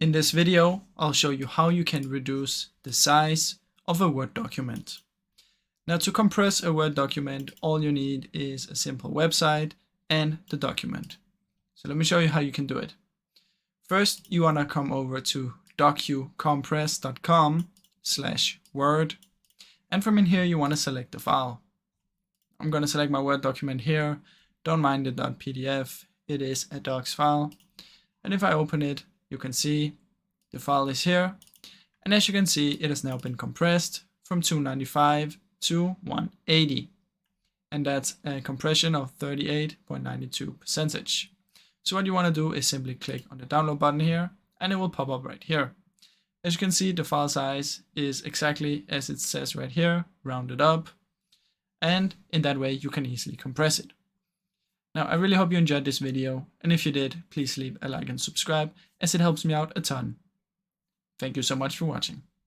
In this video, I'll show you how you can reduce the size of a Word document. Now, to compress a Word document, all you need is a simple website and the document. So let me show you how you can do it. First, you want to come over to docucompress.com/Word. And from in here, you want to select the file. I'm going to select my Word document here. Don't mind the .pdf. It is a docs file. And if I open it, you can see the file is here. And as you can see, it has now been compressed from 295 to 180. And that's a compression of 38.92%. So what you want to do is simply click on the download button here, and it will pop up right here. As you can see, the file size is exactly as it says right here, rounded up. And in that way, you can easily compress it. Now, I really hope you enjoyed this video, and if you did, please leave a like and subscribe, as it helps me out a ton. Thank you so much for watching.